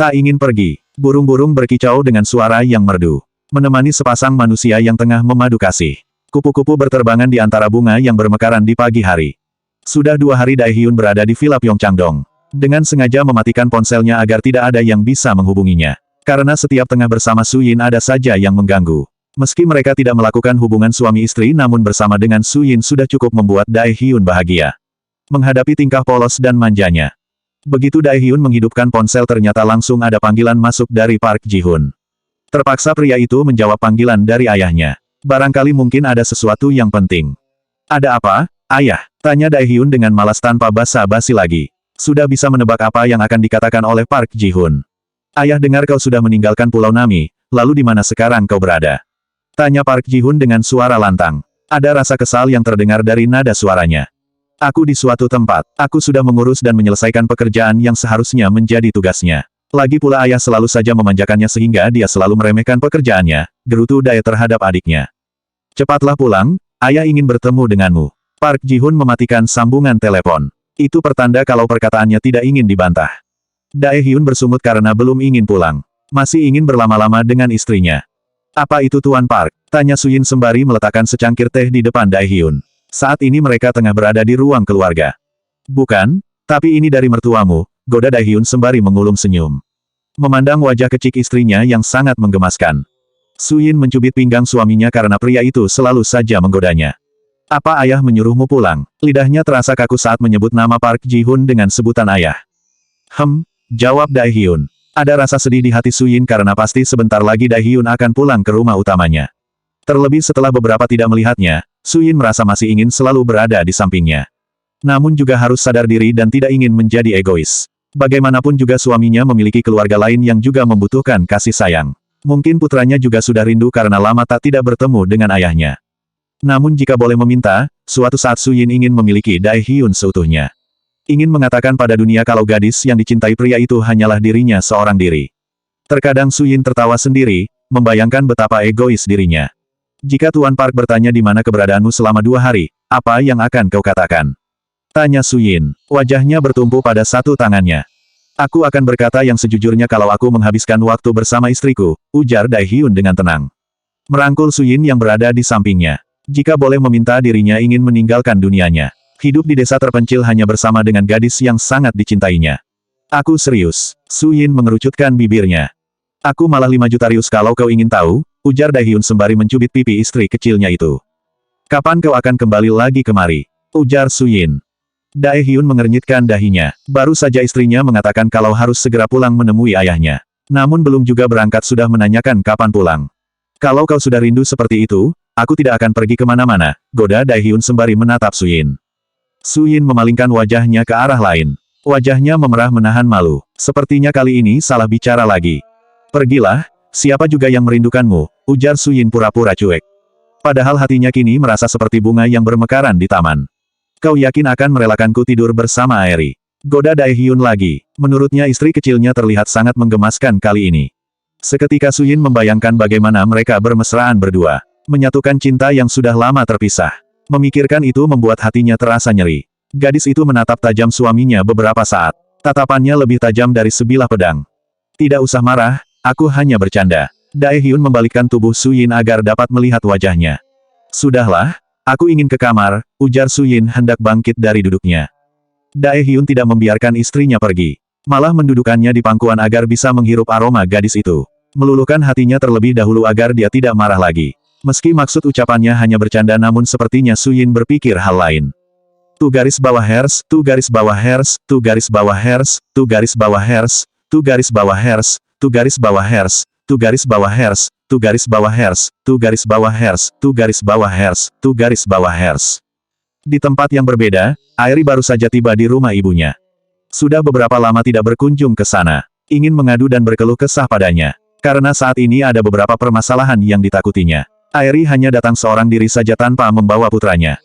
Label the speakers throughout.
Speaker 1: Tak ingin pergi. Burung-burung berkicau dengan suara yang merdu. Menemani sepasang manusia yang tengah memadu kasih. Kupu-kupu berterbangan di antara bunga yang bermekaran di pagi hari. Sudah 2 hari Dai Hyun berada di Villa Pyeongchangdong. Dengan sengaja mematikan ponselnya agar tidak ada yang bisa menghubunginya. Karena setiap tengah bersama Su Yin ada saja yang mengganggu. Meski mereka tidak melakukan hubungan suami istri namun bersama dengan Su Yin sudah cukup membuat Dai Hyun bahagia. Menghadapi tingkah polos dan manjanya. Begitu Dai Hyun menghidupkan ponsel ternyata langsung ada panggilan masuk dari Park Ji-hun. Terpaksa pria itu menjawab panggilan dari ayahnya. Barangkali mungkin ada sesuatu yang penting. Ada apa, ayah? Tanya Dai Hyun dengan malas tanpa basa-basi lagi. Sudah bisa menebak apa yang akan dikatakan oleh Park Ji-hun. Ayah dengar kau sudah meninggalkan Pulau Nami, lalu di mana sekarang kau berada? Tanya Park Ji-hun dengan suara lantang. Ada rasa kesal yang terdengar dari nada suaranya. Aku di suatu tempat, aku sudah mengurus dan menyelesaikan pekerjaan yang seharusnya menjadi tugasnya. Lagi pula ayah selalu saja memanjakannya sehingga dia selalu meremehkan pekerjaannya, gerutu Dai terhadap adiknya. Cepatlah pulang, ayah ingin bertemu denganmu. Park Ji-hun mematikan sambungan telepon. Itu pertanda kalau perkataannya tidak ingin dibantah. Dai Hyun bersungut karena belum ingin pulang. Masih ingin berlama-lama dengan istrinya. Apa itu Tuan Park? Tanya Su Yin sembari meletakkan secangkir teh di depan Dai Hyun. Saat ini mereka tengah berada di ruang keluarga. Bukan, tapi ini dari mertuamu, goda Dai Hyun sembari mengulum senyum. Memandang wajah kecik istrinya yang sangat menggemaskan. Su Yin mencubit pinggang suaminya karena pria itu selalu saja menggodanya. Apa ayah menyuruhmu pulang? Lidahnya terasa kaku saat menyebut nama Park Ji-hun dengan sebutan ayah. Jawab Dai Hyun. Ada rasa sedih di hati Su Yin karena pasti sebentar lagi Dai Hyun akan pulang ke rumah utamanya. Terlebih setelah beberapa tidak melihatnya, Su Yin merasa masih ingin selalu berada di sampingnya. Namun juga harus sadar diri dan tidak ingin menjadi egois. Bagaimanapun juga suaminya memiliki keluarga lain yang juga membutuhkan kasih sayang. Mungkin putranya juga sudah rindu karena lama tak tidak bertemu dengan ayahnya. Namun jika boleh meminta, suatu saat Su Yin ingin memiliki Dai Hyun seutuhnya. Ingin mengatakan pada dunia kalau gadis yang dicintai pria itu hanyalah dirinya seorang diri. Terkadang Su Yin tertawa sendiri, membayangkan betapa egois dirinya. Jika Tuan Park bertanya di mana keberadaanmu selama 2 hari, apa yang akan kau katakan? Tanya Su Yin. Wajahnya bertumpu pada satu tangannya. Aku akan berkata yang sejujurnya kalau aku menghabiskan waktu bersama istriku, ujar Dai Hyun dengan tenang. Merangkul Su Yin yang berada di sampingnya. Jika boleh meminta dirinya ingin meninggalkan dunianya. Hidup di desa terpencil hanya bersama dengan gadis yang sangat dicintainya. Aku serius. Su Yin mengerucutkan bibirnya. Aku malah 5 jutarius kalau kau ingin tahu, ujar Dai Hyun sembari mencubit pipi istri kecilnya itu. Kapan kau akan kembali lagi kemari? Ujar Su Yin. Dai Hyun mengernyitkan dahinya. Baru saja istrinya mengatakan kalau harus segera pulang menemui ayahnya. Namun belum juga berangkat sudah menanyakan kapan pulang. Kalau kau sudah rindu seperti itu, aku tidak akan pergi kemana-mana, goda Dai Hyun sembari menatap Su Yin. Su Yin memalingkan wajahnya ke arah lain. Wajahnya memerah menahan malu. Sepertinya kali ini salah bicara lagi. Pergilah, siapa juga yang merindukanmu, ujar Su Yin pura-pura cuek. Padahal hatinya kini merasa seperti bunga yang bermekaran di taman. Kau yakin akan merelakanku tidur bersama Aeri? Goda Dai Hyun lagi. Menurutnya istri kecilnya terlihat sangat menggemaskan kali ini. Seketika Su Yin membayangkan bagaimana mereka bermesraan berdua. Menyatukan cinta yang sudah lama terpisah. Memikirkan itu membuat hatinya terasa nyeri. Gadis itu menatap tajam suaminya beberapa saat. Tatapannya lebih tajam dari sebilah pedang. Tidak usah marah, aku hanya bercanda. Dai Hyun membalikkan tubuh Su Yin agar dapat melihat wajahnya. Sudahlah. Aku ingin ke kamar, ujar Su Yin hendak bangkit dari duduknya. Dai Hyun tidak membiarkan istrinya pergi. Malah mendudukannya di pangkuan agar bisa menghirup aroma gadis itu. Meluluhkan hatinya terlebih dahulu agar dia tidak marah lagi. Meski maksud ucapannya hanya bercanda namun sepertinya Su Yin berpikir hal lain. Tu garis bawah hers, tu garis bawah hers, tu garis bawah hers, tu garis bawah hers, tu garis bawah hers, tu garis bawah hers, tu garis bawah hers, tu garis bawah hers, tu garis bawah hers, tu garis bawah hers, tu garis bawah hers. Di tempat yang berbeda, Aeri baru saja tiba di rumah ibunya. Sudah beberapa lama tidak berkunjung ke sana. Ingin mengadu dan berkeluh kesah padanya. Karena saat ini ada beberapa permasalahan yang ditakutinya. Aeri hanya datang seorang diri saja tanpa membawa putranya.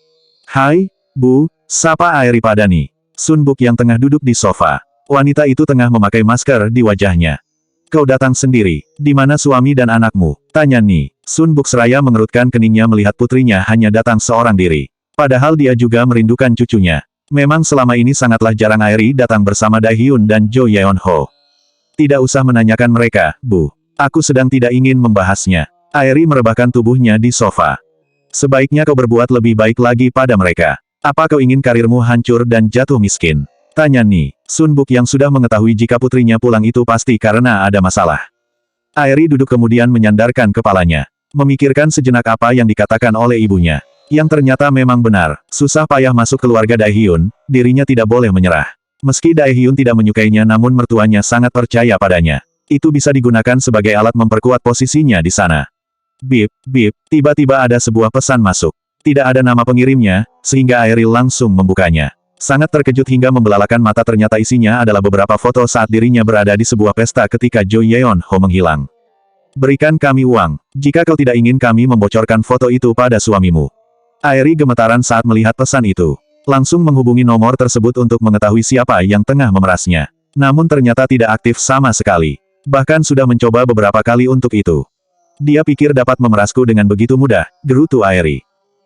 Speaker 1: Hai, Bu, sapa Aeri Padani. Sun Buk yang tengah duduk di sofa. Wanita itu tengah memakai masker di wajahnya. Kau datang sendiri. Di mana suami dan anakmu? Tanya Ni. Sun Buk seraya mengerutkan keningnya melihat putrinya hanya datang seorang diri. Padahal dia juga merindukan cucunya. Memang selama ini sangatlah jarang Aeri datang bersama Dai Hyun dan Jo Yeon Ho. Tidak usah menanyakan mereka, Bu. Aku sedang tidak ingin membahasnya. Airi merebahkan tubuhnya di sofa. Sebaiknya kau berbuat lebih baik lagi pada mereka. Apa kau ingin karirmu hancur dan jatuh miskin? Tanya Ni. Sun Buk yang sudah mengetahui jika putrinya pulang itu pasti karena ada masalah. Airi duduk kemudian menyandarkan kepalanya. Memikirkan sejenak apa yang dikatakan oleh ibunya. Yang ternyata memang benar, susah payah masuk keluarga Daehyun, dirinya tidak boleh menyerah. Meski Daehyun tidak menyukainya namun mertuanya sangat percaya padanya. Itu bisa digunakan sebagai alat memperkuat posisinya di sana. Bip, bip, tiba-tiba ada sebuah pesan masuk. Tidak ada nama pengirimnya, sehingga Airi langsung membukanya. Sangat terkejut hingga membelalakan mata ternyata isinya adalah beberapa foto saat dirinya berada di sebuah pesta ketika Jo Yeon-ho menghilang. Berikan kami uang, jika kau tidak ingin kami membocorkan foto itu pada suamimu. Airi gemetaran saat melihat pesan itu. Langsung menghubungi nomor tersebut untuk mengetahui siapa yang tengah memerasnya. Namun ternyata tidak aktif sama sekali. Bahkan sudah mencoba beberapa kali untuk itu. Dia pikir dapat memerasku dengan begitu mudah, gerutu Airi.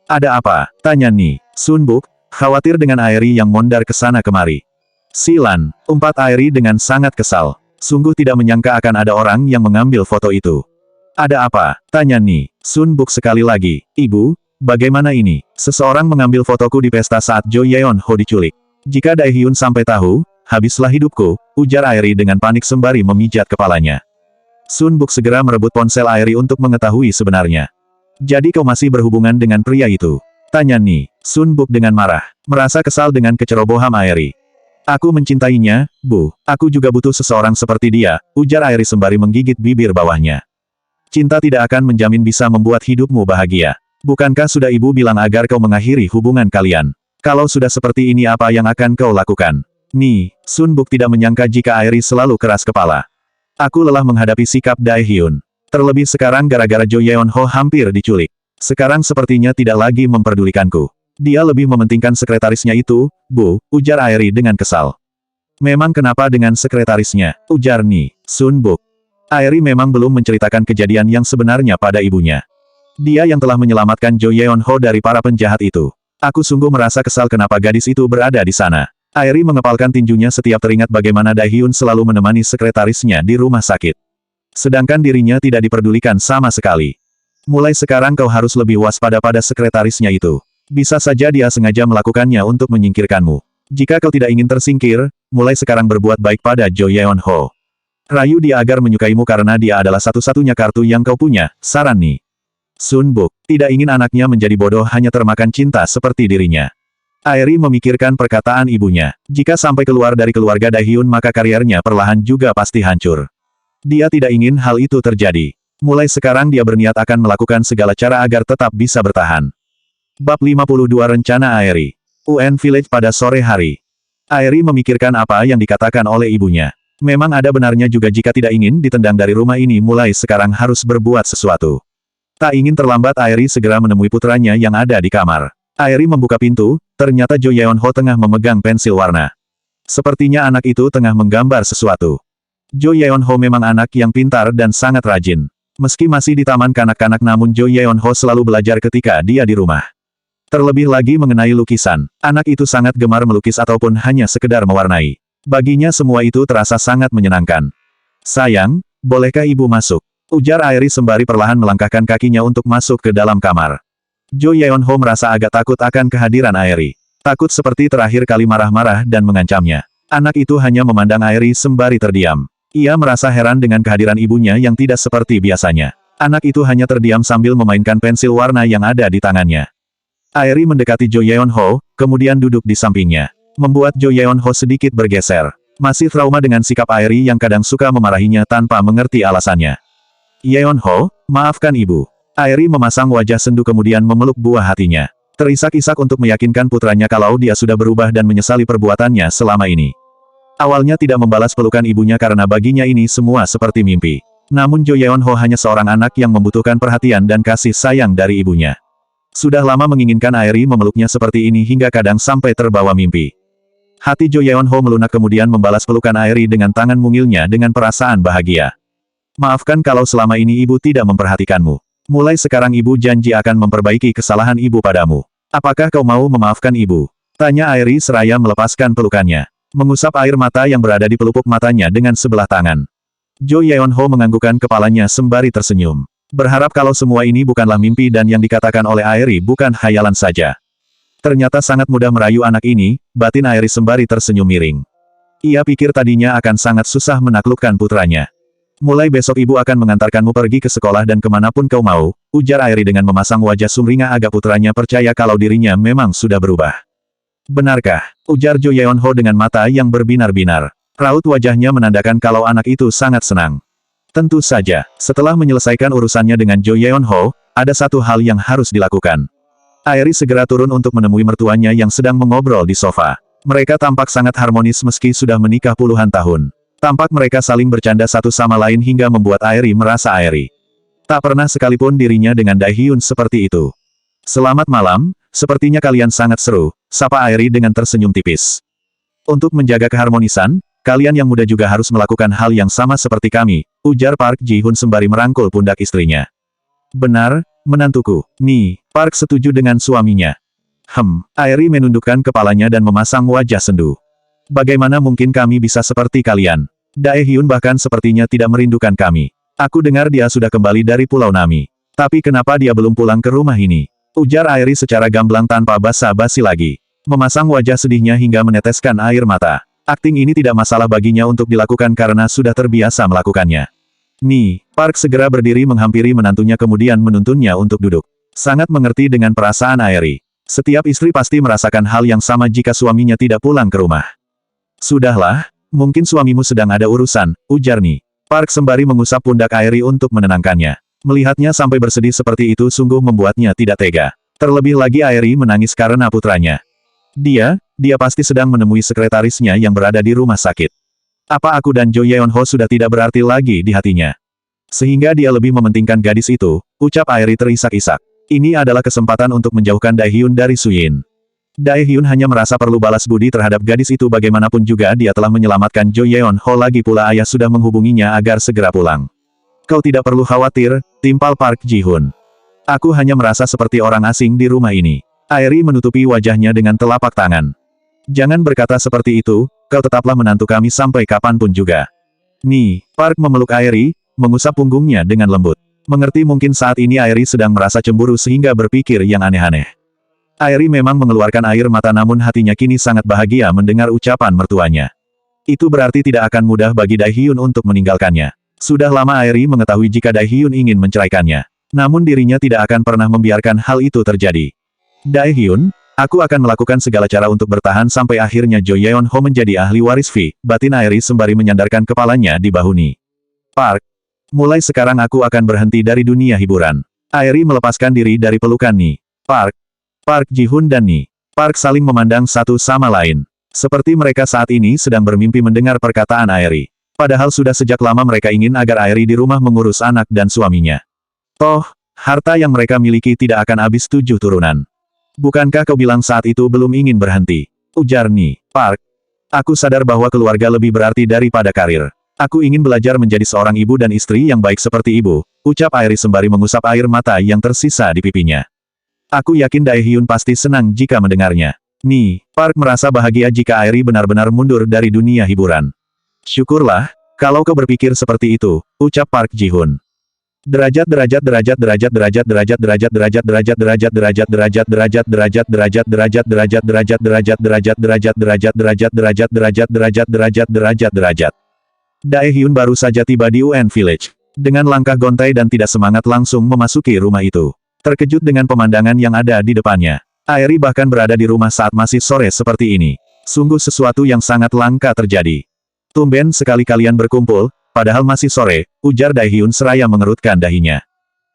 Speaker 1: Ada apa? Tanya Ni. Sun Buk, khawatir dengan Airi yang mondar ke sana kemari. Silan, umpat Airi dengan sangat kesal. Sungguh tidak menyangka akan ada orang yang mengambil foto itu. Ada apa? Tanya Ni. Sun Buk sekali lagi. Ibu, bagaimana ini? Seseorang mengambil fotoku di pesta saat Jo Yeon-ho diculik. Jika Daehyun sampai tahu, habislah hidupku, ujar Airi dengan panik sembari memijat kepalanya. Sun Buk segera merebut ponsel Airi untuk mengetahui sebenarnya. Jadi kau masih berhubungan dengan pria itu? Tanya Ni. Sun Buk dengan marah, merasa kesal dengan kecerobohan Airi. Aku mencintainya, Bu. Aku juga butuh seseorang seperti dia, ujar Airi sembari menggigit bibir bawahnya. Cinta tidak akan menjamin bisa membuat hidupmu bahagia. Bukankah sudah ibu bilang agar kau mengakhiri hubungan kalian? Kalau sudah seperti ini apa yang akan kau lakukan? Ni, Sun Buk tidak menyangka jika Airi selalu keras kepala. Aku lelah menghadapi sikap Daehyun. Terlebih sekarang gara-gara Jo Yeon-ho hampir diculik. Sekarang sepertinya tidak lagi memperdulikanku. Dia lebih mementingkan sekretarisnya itu, Bu, ujar Airi dengan kesal. Memang kenapa dengan sekretarisnya, ujar Ni. Sun Buk. Airi memang belum menceritakan kejadian yang sebenarnya pada ibunya. Dia yang telah menyelamatkan Jo Yeon-ho dari para penjahat itu. Aku sungguh merasa kesal kenapa gadis itu berada di sana. Airi mengepalkan tinjunya setiap teringat bagaimana Daehyun selalu menemani sekretarisnya di rumah sakit. Sedangkan dirinya tidak diperdulikan sama sekali. Mulai sekarang kau harus lebih waspada pada sekretarisnya itu. Bisa saja dia sengaja melakukannya untuk menyingkirkanmu. Jika kau tidak ingin tersingkir, mulai sekarang berbuat baik pada Jo Yeon-ho. Rayu dia agar menyukaimu karena dia adalah satu-satunya kartu yang kau punya, saran Ni. Sun Buk tidak ingin anaknya menjadi bodoh hanya termakan cinta seperti dirinya. Airi memikirkan perkataan ibunya. Jika sampai keluar dari keluarga Daehyun maka kariernya perlahan juga pasti hancur. Dia tidak ingin hal itu terjadi. Mulai sekarang dia berniat akan melakukan segala cara agar tetap bisa bertahan. Bab 52 Rencana Airi. UN Village pada sore hari. Airi memikirkan apa yang dikatakan oleh ibunya. Memang ada benarnya juga jika tidak ingin ditendang dari rumah ini mulai sekarang harus berbuat sesuatu. Tak ingin terlambat Airi segera menemui putranya yang ada di kamar. Airi membuka pintu, ternyata Jo Yeon-ho tengah memegang pensil warna. Sepertinya anak itu tengah menggambar sesuatu. Jo Yeon-ho memang anak yang pintar dan sangat rajin. Meski masih di taman kanak-kanak namun Jo Yeon-ho selalu belajar ketika dia di rumah. Terlebih lagi mengenai lukisan. Anak itu sangat gemar melukis ataupun hanya sekedar mewarnai. Baginya semua itu terasa sangat menyenangkan. Sayang, bolehkah ibu masuk? Ujar Airi sembari perlahan melangkahkan kakinya untuk masuk ke dalam kamar. Jo Yeon-ho merasa agak takut akan kehadiran Airi. Takut seperti terakhir kali marah-marah dan mengancamnya. Anak itu hanya memandang Airi sembari terdiam. Ia merasa heran dengan kehadiran ibunya yang tidak seperti biasanya. Anak itu hanya terdiam sambil memainkan pensil warna yang ada di tangannya. Airi mendekati Jo Yeon-ho, kemudian duduk di sampingnya. Membuat Jo Yeon-ho sedikit bergeser. Masih trauma dengan sikap Airi yang kadang suka memarahinya tanpa mengerti alasannya. Yeon-ho, maafkan ibu. Airi memasang wajah sendu kemudian memeluk buah hatinya. Terisak-isak untuk meyakinkan putranya kalau dia sudah berubah dan menyesali perbuatannya selama ini. Awalnya tidak membalas pelukan ibunya karena baginya ini semua seperti mimpi. Namun Jo Yeon-ho hanya seorang anak yang membutuhkan perhatian dan kasih sayang dari ibunya. Sudah lama menginginkan Airi memeluknya seperti ini hingga kadang sampai terbawa mimpi. Hati Jo Yeon-ho melunak kemudian membalas pelukan Airi dengan tangan mungilnya dengan perasaan bahagia. Maafkan kalau selama ini ibu tidak memperhatikanmu. Mulai sekarang ibu janji akan memperbaiki kesalahan ibu padamu. Apakah kau mau memaafkan ibu? Tanya Airi seraya melepaskan pelukannya. Mengusap air mata yang berada di pelupuk matanya dengan sebelah tangan. Jo Yeon-ho menganggukkan kepalanya sembari tersenyum. Berharap kalau semua ini bukanlah mimpi dan yang dikatakan oleh Aeri bukan hayalan saja. Ternyata sangat mudah merayu anak ini, batin Aeri sembari tersenyum miring. Ia pikir tadinya akan sangat susah menaklukkan putranya. Mulai besok ibu akan mengantarkanmu pergi ke sekolah dan kemanapun kau mau, ujar Aeri dengan memasang wajah sumringah agak putranya percaya kalau dirinya memang sudah berubah. Benarkah? Ujar Jo Yeon-ho dengan mata yang berbinar-binar. Raut wajahnya menandakan kalau anak itu sangat senang. Tentu saja, setelah menyelesaikan urusannya dengan Jo Yeon-ho, ada satu hal yang harus dilakukan. Aeri segera turun untuk menemui mertuanya yang sedang mengobrol di sofa. Mereka tampak sangat harmonis meski sudah menikah puluhan tahun. Tampak mereka saling bercanda satu sama lain hingga membuat Aeri merasa Aeri. Tak pernah sekalipun dirinya dengan Daehyun seperti itu. Selamat malam, sepertinya kalian sangat seru, sapa Aeri dengan tersenyum tipis. Untuk menjaga keharmonisan, kalian yang muda juga harus melakukan hal yang sama seperti kami, ujar Park Ji-hoon sembari merangkul pundak istrinya. Benar, menantuku. Nih, Park setuju dengan suaminya. Aeri menundukkan kepalanya dan memasang wajah sendu. Bagaimana mungkin kami bisa seperti kalian? Daehyun bahkan sepertinya tidak merindukan kami. Aku dengar dia sudah kembali dari Pulau Nami. Tapi kenapa dia belum pulang ke rumah ini? Ujar Aeri secara gamblang tanpa basa-basi lagi. Memasang wajah sedihnya hingga meneteskan air mata. Akting ini tidak masalah baginya untuk dilakukan karena sudah terbiasa melakukannya. Nih, Park segera berdiri menghampiri menantunya kemudian menuntunnya untuk duduk. Sangat mengerti dengan perasaan Aeri. Setiap istri pasti merasakan hal yang sama jika suaminya tidak pulang ke rumah. Sudahlah, mungkin suamimu sedang ada urusan, ujar Ni. Park sembari mengusap pundak Aeri untuk menenangkannya. Melihatnya sampai bersedih seperti itu sungguh membuatnya tidak tega. Terlebih lagi Aeri menangis karena putranya. Dia pasti sedang menemui sekretarisnya yang berada di rumah sakit. Apa aku dan Jo Yeon-ho sudah tidak berarti lagi di hatinya? Sehingga dia lebih mementingkan gadis itu, ucap Aeri terisak-isak. Ini adalah kesempatan untuk menjauhkan Daehyun dari Suyin. Daehyun hanya merasa perlu balas budi terhadap gadis itu bagaimanapun juga dia telah menyelamatkan Jo Yeon-ho lagi pula ayah sudah menghubunginya agar segera pulang. Kau tidak perlu khawatir, timpal Park Ji-hoon. Aku hanya merasa seperti orang asing di rumah ini. Aeri menutupi wajahnya dengan telapak tangan. Jangan berkata seperti itu, kau tetaplah menantu kami sampai kapanpun juga. Nih, Park memeluk Aeri, mengusap punggungnya dengan lembut. Mengerti mungkin saat ini Aeri sedang merasa cemburu sehingga berpikir yang aneh-aneh. Aeri memang mengeluarkan air mata namun hatinya kini sangat bahagia mendengar ucapan mertuanya. Itu berarti tidak akan mudah bagi Daehyun untuk meninggalkannya. Sudah lama Aeri mengetahui jika Daehyun ingin menceraikannya. Namun dirinya tidak akan pernah membiarkan hal itu terjadi. Daehyun, aku akan melakukan segala cara untuk bertahan sampai akhirnya Jo Yeon-ho menjadi ahli waris Vi, batin Aeri sembari menyandarkan kepalanya di bahu Ni. Park, mulai sekarang aku akan berhenti dari dunia hiburan. Aeri melepaskan diri dari pelukan Ni. Park Ji-hoon dan Ni. Park saling memandang satu sama lain. Seperti mereka saat ini sedang bermimpi mendengar perkataan Aeri. Padahal sudah sejak lama mereka ingin agar Aeri di rumah mengurus anak dan suaminya. Toh, harta yang mereka miliki tidak akan habis 7 turunan. Bukankah kau bilang saat itu belum ingin berhenti? Ujar Ni. Park. Aku sadar bahwa keluarga lebih berarti daripada karir. Aku ingin belajar menjadi seorang ibu dan istri yang baik seperti ibu, ucap Aeri sembari mengusap air mata yang tersisa di pipinya. Aku yakin Daehyun pasti senang jika mendengarnya. Nih, Park merasa bahagia jika Aeri benar-benar mundur dari dunia hiburan. Syukurlah, kalau kau berpikir seperti itu, ucap Park Ji-hoon. Derajat Daehyun baru saja tiba di UN Village. Dengan langkah gontai dan tidak semangat langsung memasuki rumah itu. Terkejut dengan pemandangan yang ada di depannya. Aeri bahkan berada di rumah saat masih sore seperti ini. Sungguh sesuatu yang sangat langka terjadi. Tumben sekali kalian berkumpul, padahal masih sore, ujar Daehyun seraya mengerutkan dahinya.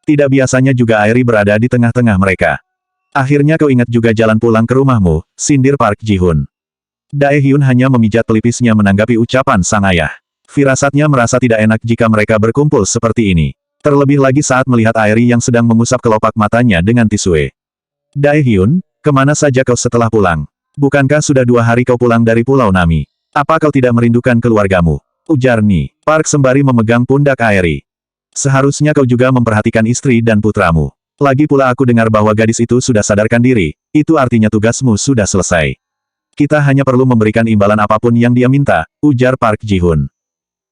Speaker 1: Tidak biasanya juga Aeri berada di tengah-tengah mereka. Akhirnya kau ingat juga jalan pulang ke rumahmu, sindir Park Ji-hoon. Daehyun hanya memijat pelipisnya menanggapi ucapan sang ayah. Firasatnya merasa tidak enak jika mereka berkumpul seperti ini. Terlebih lagi saat melihat Aeri yang sedang mengusap kelopak matanya dengan tisue. Daehyun, kemana saja kau setelah pulang? Bukankah sudah 2 hari kau pulang dari Pulau Nami? Apa kau tidak merindukan keluargamu? Ujar Ni. Park sembari memegang pundak Aeri. Seharusnya kau juga memperhatikan istri dan putramu. Lagi pula aku dengar bahwa gadis itu sudah sadarkan diri, itu artinya tugasmu sudah selesai. Kita hanya perlu memberikan imbalan apapun yang dia minta, ujar Park Ji-hoon.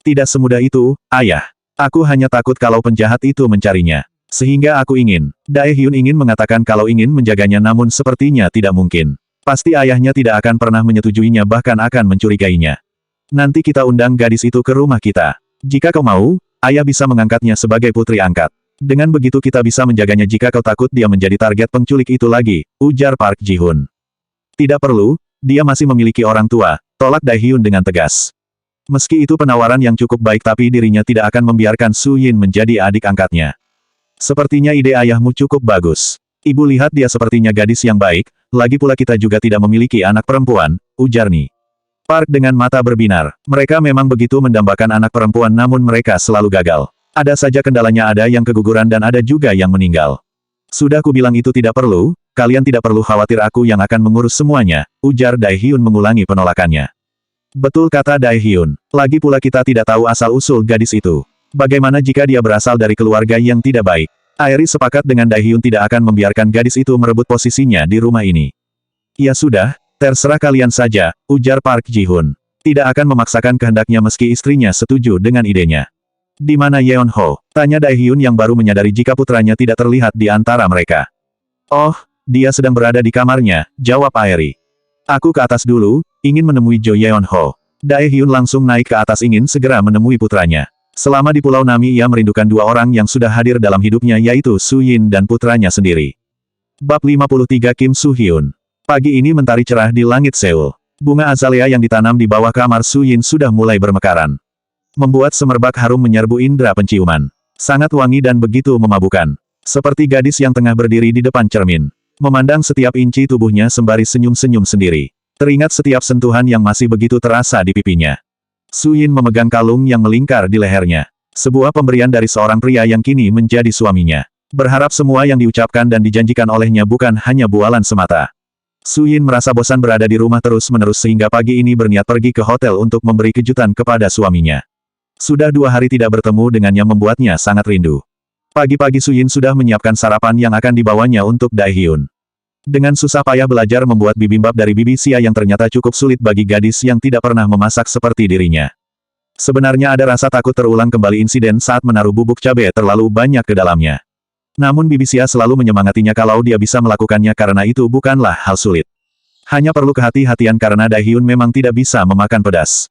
Speaker 1: Tidak semudah itu, ayah. Aku hanya takut kalau penjahat itu mencarinya. Sehingga aku ingin. Daehyun ingin mengatakan kalau ingin menjaganya namun sepertinya tidak mungkin. Pasti ayahnya tidak akan pernah menyetujuinya bahkan akan mencurigainya. Nanti kita undang gadis itu ke rumah kita. Jika kau mau, ayah bisa mengangkatnya sebagai putri angkat. Dengan begitu kita bisa menjaganya jika kau takut dia menjadi target penculik itu lagi, ujar Park Ji-hun. Tidak perlu, dia masih memiliki orang tua, tolak Daehyun dengan tegas. Meski itu penawaran yang cukup baik tapi dirinya tidak akan membiarkan Su Yin menjadi adik angkatnya. Sepertinya ide ayahmu cukup bagus. Ibu lihat dia sepertinya gadis yang baik, lagi pula kita juga tidak memiliki anak perempuan, ujar Ni. Park dengan mata berbinar. Mereka memang begitu mendambakan anak perempuan namun mereka selalu gagal. Ada saja kendalanya, ada yang keguguran dan ada juga yang meninggal. Sudah kubilang itu tidak perlu, kalian tidak perlu khawatir aku yang akan mengurus semuanya, ujar Daehyun mengulangi penolakannya. Betul kata Daehyun. Lagi pula kita tidak tahu asal-usul gadis itu. Bagaimana jika dia berasal dari keluarga yang tidak baik? Airi sepakat dengan Daehyun tidak akan membiarkan gadis itu merebut posisinya di rumah ini. Ya sudah, terserah kalian saja, ujar Park Ji-hun. Tidak akan memaksakan kehendaknya meski istrinya setuju dengan idenya. Di mana Yeon Ho? Tanya Daehyun yang baru menyadari jika putranya tidak terlihat di antara mereka. Oh, dia sedang berada di kamarnya, jawab Airi. Aku ke atas dulu, ingin menemui Jo Yeon Ho. Daehyun langsung naik ke atas ingin segera menemui putranya. Selama di Pulau Nami ia merindukan dua orang yang sudah hadir dalam hidupnya yaitu Su Yin dan putranya sendiri. Bab 53 Kim Su Hyun. Pagi ini mentari cerah di langit Seoul. Bunga azalea yang ditanam di bawah kamar Su Yin sudah mulai bermekaran. Membuat semerbak harum menyerbu indera penciuman. Sangat wangi dan begitu memabukkan. Seperti gadis yang tengah berdiri di depan cermin. Memandang setiap inci tubuhnya sembari senyum-senyum sendiri. Teringat setiap sentuhan yang masih begitu terasa di pipinya. Su Yin memegang kalung yang melingkar di lehernya. Sebuah pemberian dari seorang pria yang kini menjadi suaminya. Berharap semua yang diucapkan dan dijanjikan olehnya bukan hanya bualan semata. Su Yin merasa bosan berada di rumah terus-menerus sehingga pagi ini berniat pergi ke hotel untuk memberi kejutan kepada suaminya. Sudah 2 hari tidak bertemu dengannya membuatnya sangat rindu. Pagi-pagi Su Yin sudah menyiapkan sarapan yang akan dibawanya untuk Daehyun. Dengan susah payah belajar membuat bibimbap dari bibi Xia yang ternyata cukup sulit bagi gadis yang tidak pernah memasak seperti dirinya. Sebenarnya ada rasa takut terulang kembali insiden saat menaruh bubuk cabai terlalu banyak ke dalamnya. Namun bibi Xia selalu menyemangatinya kalau dia bisa melakukannya karena itu bukanlah hal sulit. Hanya perlu kehati-hatian karena Daehyun memang tidak bisa memakan pedas.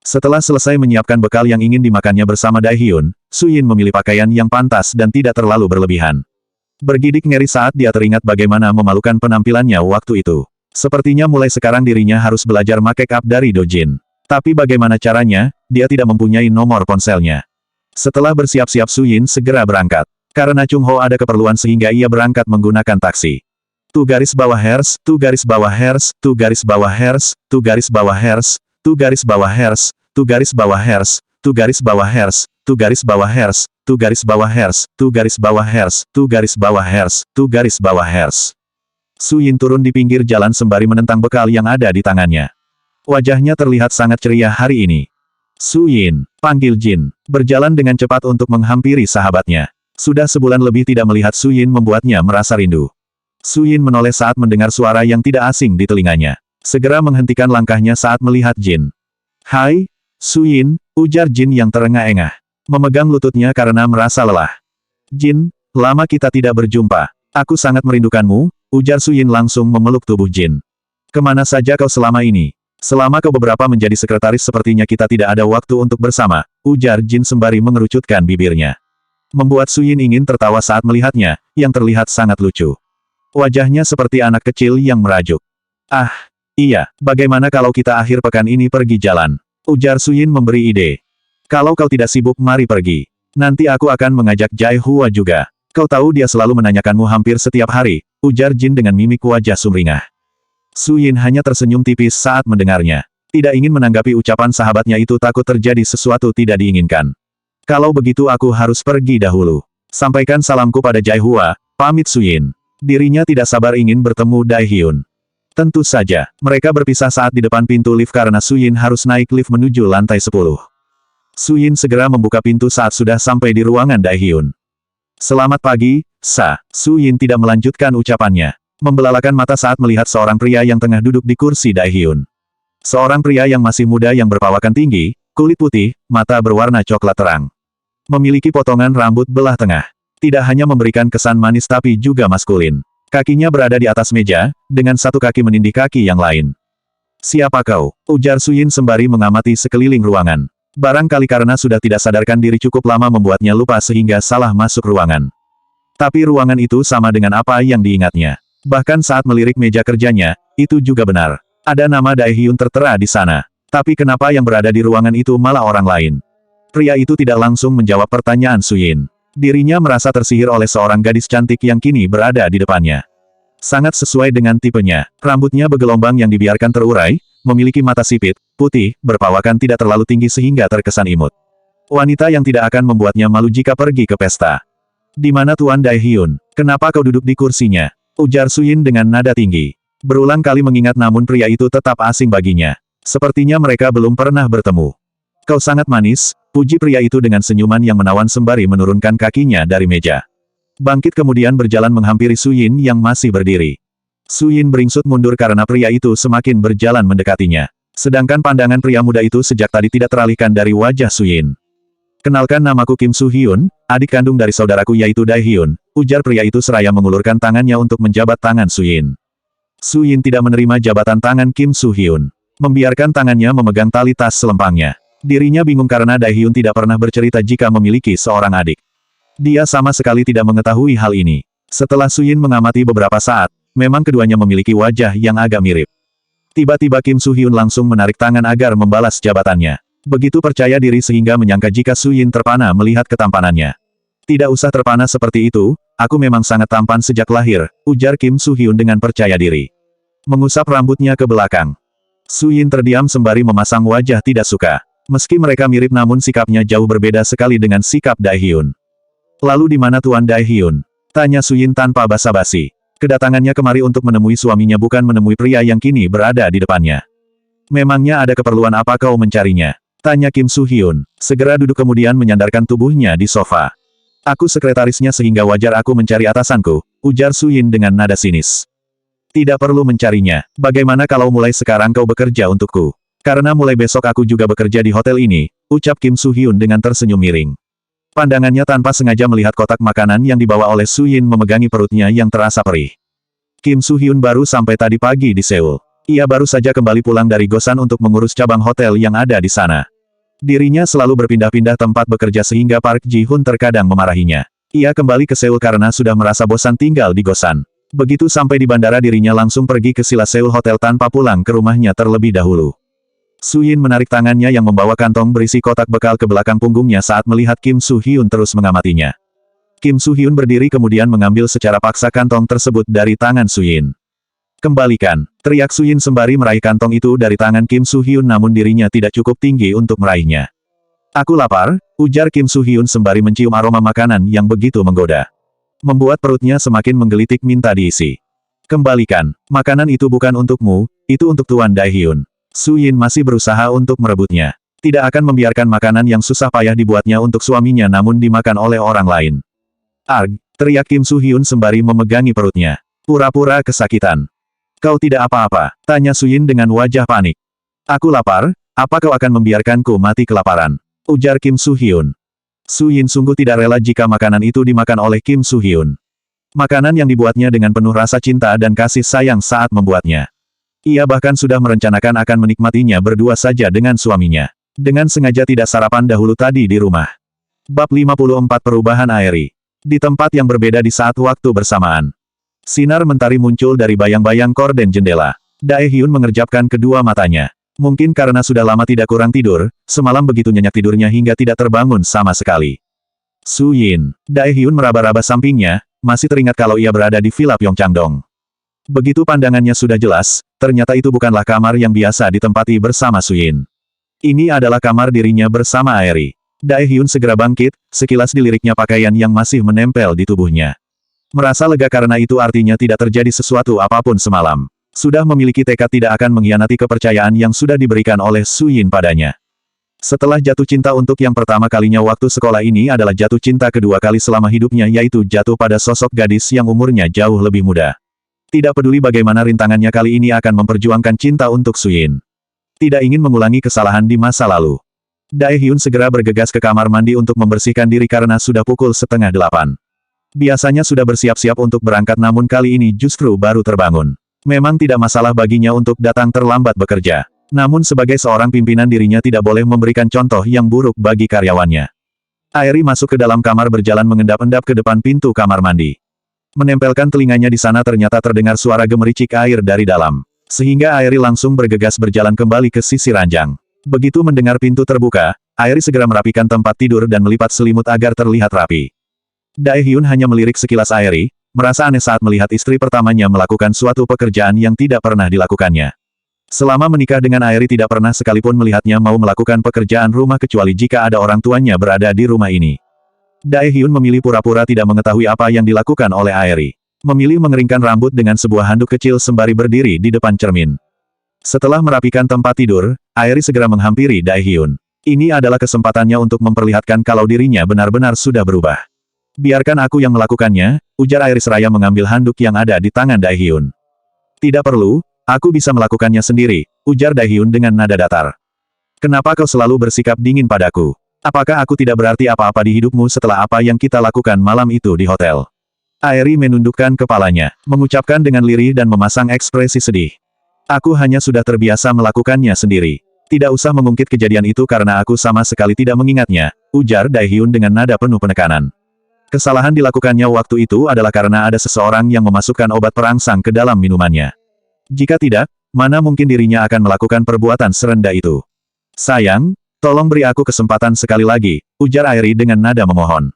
Speaker 1: Setelah selesai menyiapkan bekal yang ingin dimakannya bersama Daehyun, Su Yin memilih pakaian yang pantas dan tidak terlalu berlebihan. Bergidik ngeri saat dia teringat bagaimana memalukan penampilannya waktu itu. Sepertinya mulai sekarang dirinya harus belajar make up dari Dojin. Tapi bagaimana caranya, dia tidak mempunyai nomor ponselnya. Setelah bersiap-siap Su Yin segera berangkat. Karena Chung Ho ada keperluan sehingga ia berangkat menggunakan taksi. Tu garis bawah hers, tu garis bawah hers, tu garis bawah hers, tu garis bawah hers, tu garis bawah hers, tu garis bawah hers, tu garis bawah hers, tu garis bawah hers, tu garis bawah hers, tu garis bawah hers, tu garis bawah hers, tu garis bawah hers. Su Yin turun di pinggir jalan sembari menentang bekal yang ada di tangannya. Wajahnya terlihat sangat ceria hari ini. Su Yin, panggil Jin, berjalan dengan cepat untuk menghampiri sahabatnya. Sudah sebulan lebih tidak melihat Su Yin membuatnya merasa rindu. Su Yin menoleh saat mendengar suara yang tidak asing di telinganya. Segera menghentikan langkahnya saat melihat Jin. Hai, Su Yin, ujar Jin yang terengah-engah. Memegang lututnya karena merasa lelah. Jin, lama kita tidak berjumpa. Aku sangat merindukanmu, ujar Su Yin langsung memeluk tubuh Jin. Kemana saja kau selama ini? Selama kau beberapa menjadi sekretaris sepertinya kita tidak ada waktu untuk bersama, ujar Jin sembari mengerucutkan bibirnya. Membuat Su Yin ingin tertawa saat melihatnya, yang terlihat sangat lucu. Wajahnya seperti anak kecil yang merajuk. Ah, iya, bagaimana kalau kita akhir pekan ini pergi jalan? Ujar Su Yin memberi ide. Kalau kau tidak sibuk mari pergi. Nanti aku akan mengajak Jai Hua juga. Kau tahu dia selalu menanyakanmu hampir setiap hari, ujar Jin dengan mimik wajah sumringah. Su Yin hanya tersenyum tipis saat mendengarnya. Tidak ingin menanggapi ucapan sahabatnya itu takut terjadi sesuatu tidak diinginkan. Kalau begitu aku harus pergi dahulu. Sampaikan salamku pada Jai Hua, pamit Su Yin. Dirinya tidak sabar ingin bertemu Daehyun. Tentu saja, mereka berpisah saat di depan pintu lift karena Su Yin harus naik lift menuju lantai 10. Su Yin segera membuka pintu saat sudah sampai di ruangan Daehyun. Selamat pagi, Sa. Su Yin tidak melanjutkan ucapannya. Membelalakan mata saat melihat seorang pria yang tengah duduk di kursi Daehyun. Seorang pria yang masih muda yang berpawakan tinggi, Kulit putih, mata berwarna coklat terang. Memiliki potongan rambut belah tengah. Tidak hanya memberikan kesan manis tapi juga maskulin. Kakinya berada di atas meja, dengan satu kaki menindih kaki yang lain. "Siapa kau?" ujar Suyin sembari mengamati sekeliling ruangan. Barangkali karena sudah tidak sadarkan diri cukup lama membuatnya lupa sehingga salah masuk ruangan. Tapi ruangan itu sama dengan apa yang diingatnya. Bahkan saat melirik meja kerjanya, itu juga benar. Ada nama Daehyun tertera di sana. Tapi kenapa yang berada di ruangan itu malah orang lain? Pria itu tidak langsung menjawab pertanyaan Suyin. Dirinya merasa tersihir oleh seorang gadis cantik yang kini berada di depannya. Sangat sesuai dengan tipenya. Rambutnya bergelombang yang dibiarkan terurai, memiliki mata sipit, putih, berpawakan tidak terlalu tinggi sehingga terkesan imut. Wanita yang tidak akan membuatnya malu jika pergi ke pesta. "Di mana Tuan Daehyun? Kenapa kau duduk di kursinya?" ujar Suyin dengan nada tinggi. Berulang kali mengingat namun pria itu tetap asing baginya. Sepertinya mereka belum pernah bertemu. "Kau sangat manis," puji pria itu dengan senyuman yang menawan sembari menurunkan kakinya dari meja. Bangkit kemudian berjalan menghampiri Suyin yang masih berdiri. Suyin beringsut mundur karena pria itu semakin berjalan mendekatinya. Sedangkan pandangan pria muda itu sejak tadi tidak teralihkan dari wajah Suyin. "Kenalkan namaku Kim Soo-hyun, adik kandung dari saudaraku yaitu Daehyun," ujar pria itu seraya mengulurkan tangannya untuk menjabat tangan Suyin. Suyin tidak menerima jabatan tangan Kim Soo-hyun. Membiarkan tangannya memegang tali tas selempangnya. Dirinya bingung karena Daehyun tidak pernah bercerita jika memiliki seorang adik. Dia sama sekali tidak mengetahui hal ini. Setelah Suyin mengamati beberapa saat, memang keduanya memiliki wajah yang agak mirip. Tiba-tiba Kim Soo-hyun langsung menarik tangan agar membalas jabatannya. Begitu percaya diri sehingga menyangka jika Suyin terpana melihat ketampanannya. "Tidak usah terpana seperti itu, aku memang sangat tampan sejak lahir," ujar Kim Soo-hyun dengan percaya diri. Mengusap rambutnya ke belakang. Suyin terdiam sembari memasang wajah tidak suka. Meski mereka mirip namun sikapnya jauh berbeda sekali dengan sikap Daehyun. "Lalu di mana Tuan Daehyun?" tanya Suyin tanpa basa-basi. Kedatangannya kemari untuk menemui suaminya bukan menemui pria yang kini berada di depannya. "Memangnya ada keperluan apa kau mencarinya?" tanya Kim Soo-hyun, segera duduk kemudian menyandarkan tubuhnya di sofa. "Aku sekretarisnya sehingga wajar aku mencari atasanku," ujar Suyin dengan nada sinis. "Tidak perlu mencarinya, bagaimana kalau mulai sekarang kau bekerja untukku? Karena mulai besok aku juga bekerja di hotel ini," ucap Kim Soo-hyun dengan tersenyum miring. Pandangannya tanpa sengaja melihat kotak makanan yang dibawa oleh Suyin memegangi perutnya yang terasa perih. Kim Soo-hyun baru sampai tadi pagi di Seoul. Ia baru saja kembali pulang dari Gosan untuk mengurus cabang hotel yang ada di sana. Dirinya selalu berpindah-pindah tempat bekerja sehingga Park Ji-hoon terkadang memarahinya. Ia kembali ke Seoul karena sudah merasa bosan tinggal di Gosan. Begitu sampai di bandara dirinya langsung pergi ke Sila Seoul Hotel tanpa pulang ke rumahnya terlebih dahulu. Suyin menarik tangannya yang membawa kantong berisi kotak bekal ke belakang punggungnya saat melihat Kim Soo-hyun terus mengamatinya. Kim Soo-hyun berdiri kemudian mengambil secara paksa kantong tersebut dari tangan Suyin. "Kembalikan!" teriak Suyin sembari meraih kantong itu dari tangan Kim Soo-hyun namun dirinya tidak cukup tinggi untuk meraihnya. "Aku lapar," ujar Kim Soo-hyun sembari mencium aroma makanan yang begitu menggoda. Membuat perutnya semakin menggelitik minta diisi. "Kembalikan. Makanan itu bukan untukmu, itu untuk Tuan Daehyun." Suyin masih berusaha untuk merebutnya. Tidak akan membiarkan makanan yang susah payah dibuatnya untuk suaminya namun dimakan oleh orang lain. "Arg!" teriak Kim Soo-hyun sembari memegangi perutnya. Pura-pura kesakitan. "Kau tidak apa-apa?" tanya Suyin dengan wajah panik. "Aku lapar, apa kau akan membiarkanku mati kelaparan?" ujar Kim Soo-hyun. Suyin sungguh tidak rela jika makanan itu dimakan oleh Kim Soo-hyun. Makanan yang dibuatnya dengan penuh rasa cinta dan kasih sayang saat membuatnya. Ia bahkan sudah merencanakan akan menikmatinya berdua saja dengan suaminya. Dengan sengaja tidak sarapan dahulu tadi di rumah. Bab 54 Perubahan Aeri. Di tempat yang berbeda di saat waktu bersamaan. Sinar mentari muncul dari bayang-bayang korden jendela. Daehyun mengerjapkan kedua matanya. Mungkin karena sudah lama tidak kurang tidur, semalam begitu nyenyak tidurnya hingga tidak terbangun sama sekali. Suyin. Daehyun meraba-raba sampingnya, masih teringat kalau ia berada di Villa Pyeongchangdong. Begitu pandangannya sudah jelas, ternyata itu bukanlah kamar yang biasa ditempati bersama Suyin. Ini adalah kamar dirinya bersama Aeri. Daehyun segera bangkit, sekilas diliriknya pakaian yang masih menempel di tubuhnya. Merasa lega karena itu artinya tidak terjadi sesuatu apapun semalam. Sudah memiliki tekad tidak akan mengkhianati kepercayaan yang sudah diberikan oleh Suyin padanya. Setelah jatuh cinta untuk yang pertama kalinya waktu sekolah ini adalah jatuh cinta kedua kali selama hidupnya yaitu jatuh pada sosok gadis yang umurnya jauh lebih muda. Tidak peduli bagaimana rintangannya kali ini akan memperjuangkan cinta untuk Suyin. Tidak ingin mengulangi kesalahan di masa lalu. Daehyun segera bergegas ke kamar mandi untuk membersihkan diri karena sudah pukul 7:30. Biasanya sudah bersiap-siap untuk berangkat namun kali ini justru baru terbangun. Memang tidak masalah baginya untuk datang terlambat bekerja. Namun sebagai seorang pimpinan dirinya tidak boleh memberikan contoh yang buruk bagi karyawannya. Airi masuk ke dalam kamar berjalan mengendap-endap ke depan pintu kamar mandi. Menempelkan telinganya di sana ternyata terdengar suara gemericik air dari dalam. Sehingga Airi langsung bergegas berjalan kembali ke sisi ranjang. Begitu mendengar pintu terbuka, Airi segera merapikan tempat tidur dan melipat selimut agar terlihat rapi. Daehyun hanya melirik sekilas Airi, merasa aneh saat melihat istri pertamanya melakukan suatu pekerjaan yang tidak pernah dilakukannya. Selama menikah dengan Airi tidak pernah sekalipun melihatnya mau melakukan pekerjaan rumah kecuali jika ada orang tuanya berada di rumah ini. Daehyun memilih pura-pura tidak mengetahui apa yang dilakukan oleh Airi. Memilih mengeringkan rambut dengan sebuah handuk kecil sembari berdiri di depan cermin. Setelah merapikan tempat tidur, Airi segera menghampiri Daehyun. Ini adalah kesempatannya untuk memperlihatkan kalau dirinya benar-benar sudah berubah. Biarkan aku yang melakukannya, ujar Airi seraya mengambil handuk yang ada di tangan Daehyun. Tidak perlu, aku bisa melakukannya sendiri, ujar Daehyun dengan nada datar. Kenapa kau selalu bersikap dingin padaku? Apakah aku tidak berarti apa-apa di hidupmu setelah apa yang kita lakukan malam itu di hotel? Airi menundukkan kepalanya, mengucapkan dengan lirih dan memasang ekspresi sedih. Aku hanya sudah terbiasa melakukannya sendiri. Tidak usah mengungkit kejadian itu karena aku sama sekali tidak mengingatnya, ujar Daehyun dengan nada penuh penekanan. Kesalahan dilakukannya waktu itu adalah karena ada seseorang yang memasukkan obat perangsang ke dalam minumannya. Jika tidak, mana mungkin dirinya akan melakukan perbuatan serendah itu. Sayang, tolong beri aku kesempatan sekali lagi, ujar Airi dengan nada memohon.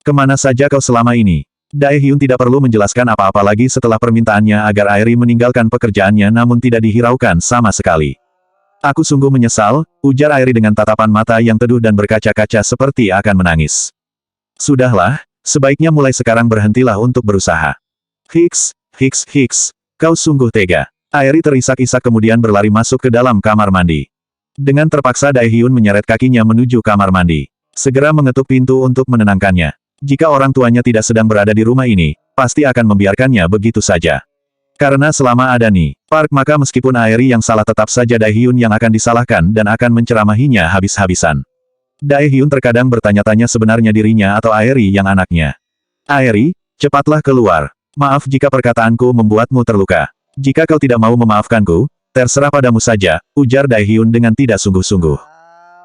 Speaker 1: Kemana saja kau selama ini? Daehyun tidak perlu menjelaskan apa-apa lagi setelah permintaannya agar Airi meninggalkan pekerjaannya namun tidak dihiraukan sama sekali. Aku sungguh menyesal, ujar Airi dengan tatapan mata yang teduh dan berkaca-kaca seperti akan menangis. Sudahlah, sebaiknya mulai sekarang berhentilah untuk berusaha. Hiks, kau sungguh tega. Airi terisak-isak kemudian berlari masuk ke dalam kamar mandi. Dengan terpaksa Daehyun menyeret kakinya menuju kamar mandi. Segera mengetuk pintu untuk menenangkannya. Jika orang tuanya tidak sedang berada di rumah ini, pasti akan membiarkannya begitu saja. Karena selama ada Ni Park maka meskipun Airi yang salah tetap saja Daehyun yang akan disalahkan dan akan menceramahinya habis-habisan. Daehyun terkadang bertanya-tanya sebenarnya dirinya atau Airi yang anaknya. Airi, cepatlah keluar. Maaf jika perkataanku membuatmu terluka. Jika kau tidak mau memaafkanku, terserah padamu saja, ujar Daehyun dengan tidak sungguh-sungguh.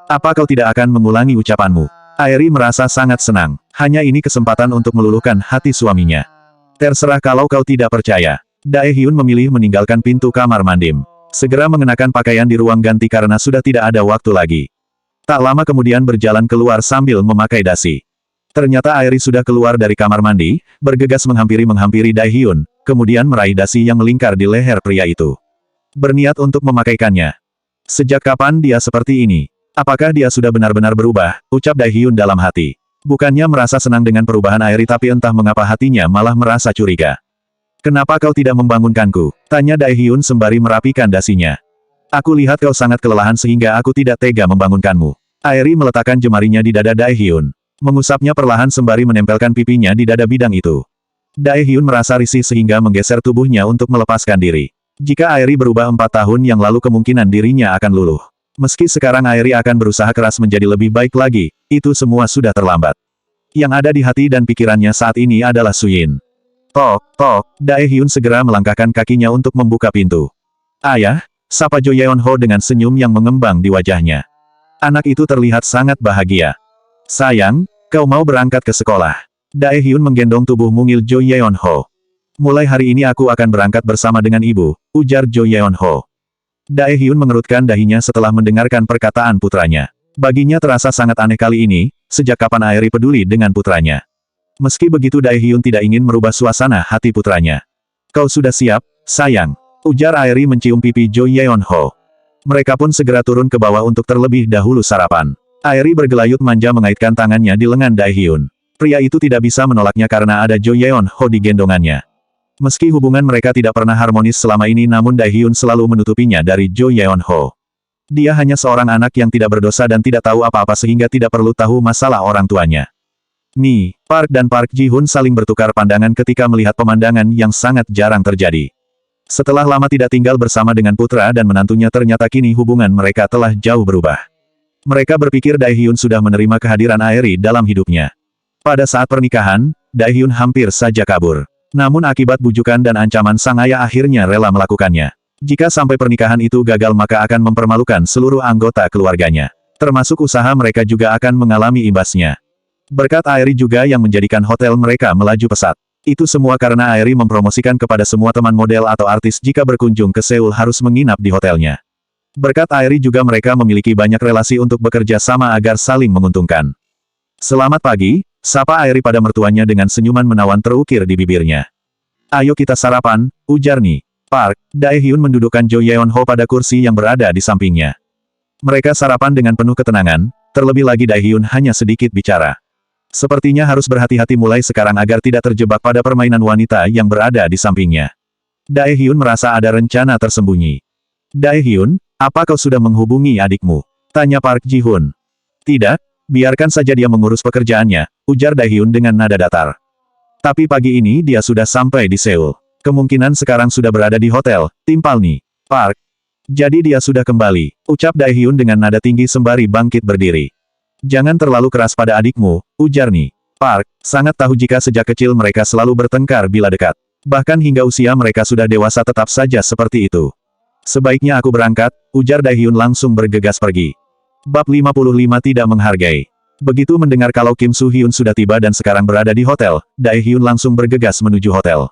Speaker 1: Apa kau tidak akan mengulangi ucapanmu? Airi merasa sangat senang. Hanya ini kesempatan untuk meluluhkan hati suaminya. Terserah kalau kau tidak percaya. Daehyun memilih meninggalkan pintu kamar mandi. Segera mengenakan pakaian di ruang ganti karena sudah tidak ada waktu lagi. Tak lama kemudian berjalan keluar sambil memakai dasi. Ternyata Airi sudah keluar dari kamar mandi, bergegas menghampiri Daehyun, kemudian meraih dasi yang melingkar di leher pria itu. Berniat untuk memakaikannya. Sejak kapan dia seperti ini? Apakah dia sudah benar-benar berubah? Ucap Daehyun dalam hati. Bukannya merasa senang dengan perubahan Airi tapi entah mengapa hatinya malah merasa curiga. Kenapa kau tidak membangunkanku? Tanya Daehyun sembari merapikan dasinya. Aku lihat kau sangat kelelahan sehingga aku tidak tega membangunkanmu. Airi meletakkan jemarinya di dada Daehyun. Mengusapnya perlahan sembari menempelkan pipinya di dada bidang itu. Daehyun merasa risih sehingga menggeser tubuhnya untuk melepaskan diri. Jika Airi berubah 4 tahun yang lalu kemungkinan dirinya akan luluh. Meski sekarang Airi akan berusaha keras menjadi lebih baik lagi, itu semua sudah terlambat. Yang ada di hati dan pikirannya saat ini adalah Suyin. Tok, Daehyun segera melangkahkan kakinya untuk membuka pintu. Ayah, sapa Jo Yeon-ho dengan senyum yang mengembang di wajahnya. Anak itu terlihat sangat bahagia. Sayang, kau mau berangkat ke sekolah. Daehyun menggendong tubuh mungil Jo Yeon-ho. Mulai hari ini aku akan berangkat bersama dengan ibu, ujar Jo Yeon-ho. Daehyun mengerutkan dahinya setelah mendengarkan perkataan putranya. Baginya terasa sangat aneh kali ini, sejak kapan Airi peduli dengan putranya. Meski begitu Daehyun tidak ingin merubah suasana hati putranya. Kau sudah siap, sayang? Ujar Airi mencium pipi Jo Yeon-ho. Mereka pun segera turun ke bawah untuk terlebih dahulu sarapan. Airi bergelayut manja mengaitkan tangannya di lengan Daehyun. Pria itu tidak bisa menolaknya karena ada Jo Yeon-ho di gendongannya. Meski hubungan mereka tidak pernah harmonis selama ini namun Daehyun selalu menutupinya dari Jo Yeon-ho. Dia hanya seorang anak yang tidak berdosa dan tidak tahu apa-apa sehingga tidak perlu tahu masalah orang tuanya. Ni Park dan Park Ji-hoon saling bertukar pandangan ketika melihat pemandangan yang sangat jarang terjadi. Setelah lama tidak tinggal bersama dengan putra dan menantunya ternyata kini hubungan mereka telah jauh berubah. Mereka berpikir Daehyun sudah menerima kehadiran Aeri dalam hidupnya. Pada saat pernikahan, Daehyun hampir saja kabur. Namun akibat bujukan dan ancaman sang ayah akhirnya rela melakukannya. Jika sampai pernikahan itu gagal maka akan mempermalukan seluruh anggota keluarganya. Termasuk usaha mereka juga akan mengalami imbasnya. Berkat Aeri juga yang menjadikan hotel mereka melaju pesat. Itu semua karena Aeri mempromosikan kepada semua teman model atau artis jika berkunjung ke Seoul harus menginap di hotelnya. Berkat Aeri juga mereka memiliki banyak relasi untuk bekerja sama agar saling menguntungkan. Selamat pagi, sapa Aeri pada mertuanya dengan senyuman menawan terukir di bibirnya. Ayo kita sarapan, ujar Ni. Park, Daehyun mendudukkan Jo Yeon-ho pada kursi yang berada di sampingnya. Mereka sarapan dengan penuh ketenangan, terlebih lagi Daehyun hanya sedikit bicara. Sepertinya harus berhati-hati mulai sekarang agar tidak terjebak pada permainan wanita yang berada di sampingnya. Daehyun merasa ada rencana tersembunyi. Daehyun, apa kau sudah menghubungi adikmu? Tanya Park Ji-hun. Tidak, biarkan saja dia mengurus pekerjaannya, ujar Daehyun dengan nada datar. Tapi pagi ini dia sudah sampai di Seoul. Kemungkinan sekarang sudah berada di hotel, timpal Ni. Park. Jadi dia sudah kembali, ucap Daehyun dengan nada tinggi sembari bangkit berdiri. Jangan terlalu keras pada adikmu, ujar Ni. Park, sangat tahu jika sejak kecil mereka selalu bertengkar bila dekat. Bahkan hingga usia mereka sudah dewasa tetap saja seperti itu. Sebaiknya aku berangkat, ujar Daehyun langsung bergegas pergi. Bab 55 tidak menghargai. Begitu mendengar kalau Kim Soo-hyun sudah tiba dan sekarang berada di hotel, Daehyun langsung bergegas menuju hotel.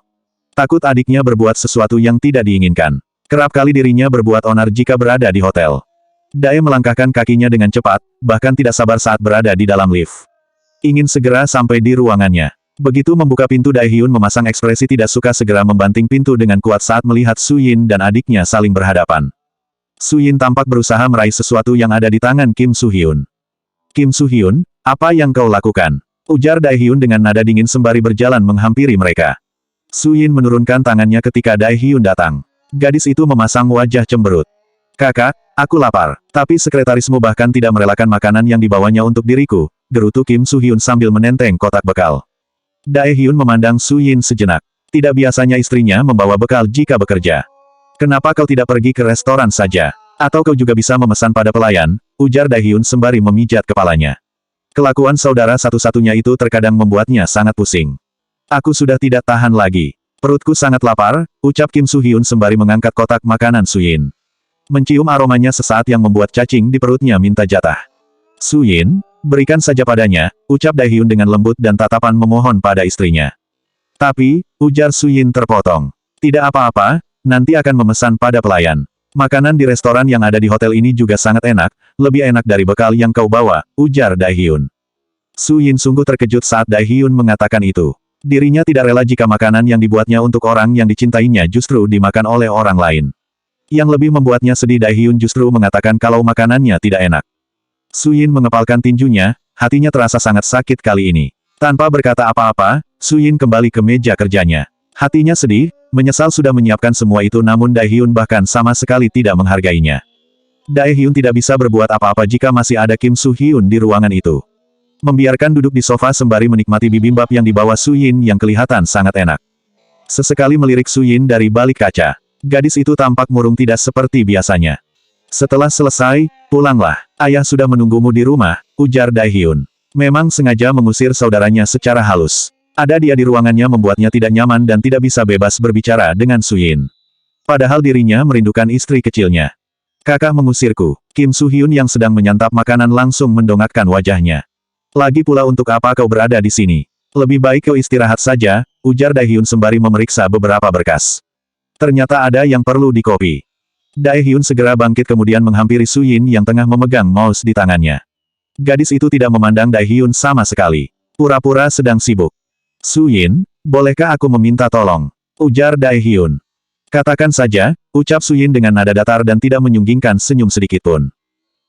Speaker 1: Takut adiknya berbuat sesuatu yang tidak diinginkan. Kerap kali dirinya berbuat onar jika berada di hotel. Dae melangkahkan kakinya dengan cepat, bahkan tidak sabar saat berada di dalam lift. Ingin segera sampai di ruangannya. Begitu membuka pintu Daehyun memasang ekspresi tidak suka segera membanting pintu dengan kuat saat melihat Su-yin dan adiknya saling berhadapan. Su-yin tampak berusaha meraih sesuatu yang ada di tangan Kim Soo-hyun. Kim Soo-hyun, apa yang kau lakukan? Ujar Daehyun dengan nada dingin sembari berjalan menghampiri mereka. Su-yin menurunkan tangannya ketika Daehyun datang. Gadis itu memasang wajah cemberut. Kakak, aku lapar, tapi sekretarismu bahkan tidak merelakan makanan yang dibawanya untuk diriku, gerutu Kim Soo-hyun sambil menenteng kotak bekal. Daehyun memandang Su-yin sejenak. Tidak biasanya istrinya membawa bekal jika bekerja. Kenapa kau tidak pergi ke restoran saja? Atau kau juga bisa memesan pada pelayan, ujar Daehyun sembari memijat kepalanya. Kelakuan saudara satu-satunya itu terkadang membuatnya sangat pusing. Aku sudah tidak tahan lagi. Perutku sangat lapar, ucap Kim Soo-hyun sembari mengangkat kotak makanan Su-yin. Mencium aromanya sesaat yang membuat cacing di perutnya minta jatah. Su-yin, berikan saja padanya, ucap Daehyun dengan lembut dan tatapan memohon pada istrinya. Tapi, ujar Su-yin terpotong. Tidak apa-apa, nanti akan memesan pada pelayan. Makanan di restoran yang ada di hotel ini juga sangat enak, lebih enak dari bekal yang kau bawa, ujar Daehyun. Su-yin sungguh terkejut saat Daehyun mengatakan itu. Dirinya tidak rela jika makanan yang dibuatnya untuk orang yang dicintainya justru dimakan oleh orang lain. Yang lebih membuatnya sedih Daehyun justru mengatakan kalau makanannya tidak enak. Su-yin mengepalkan tinjunya, hatinya terasa sangat sakit kali ini. Tanpa berkata apa-apa, Su-yin kembali ke meja kerjanya. Hatinya sedih, menyesal sudah menyiapkan semua itu namun Daehyun bahkan sama sekali tidak menghargainya. Daehyun tidak bisa berbuat apa-apa jika masih ada Kim Soo-hyun di ruangan itu. Membiarkan duduk di sofa sembari menikmati bibimbap yang dibawa Su-yin yang kelihatan sangat enak. Sesekali melirik Su-yin dari balik kaca. Gadis itu tampak murung tidak seperti biasanya. Setelah selesai, pulanglah. Ayah sudah menunggumu di rumah, ujar Daehyun. Memang sengaja mengusir saudaranya secara halus. Ada dia di ruangannya membuatnya tidak nyaman dan tidak bisa bebas berbicara dengan Su-yin. Padahal dirinya merindukan istri kecilnya. Kakak mengusirku. Kim Soo-hyun yang sedang menyantap makanan langsung mendongakkan wajahnya. Lagi pula untuk apa kau berada di sini? Lebih baik kau istirahat saja, ujar Daehyun sembari memeriksa beberapa berkas. Ternyata ada yang perlu dikopi. Daehyun segera bangkit kemudian menghampiri Su-yin yang tengah memegang mouse di tangannya. Gadis itu tidak memandang Daehyun sama sekali. Pura-pura sedang sibuk. Su-yin, bolehkah aku meminta tolong? Ujar Daehyun. Katakan saja, ucap Su-yin dengan nada datar dan tidak menyunggingkan senyum sedikitpun.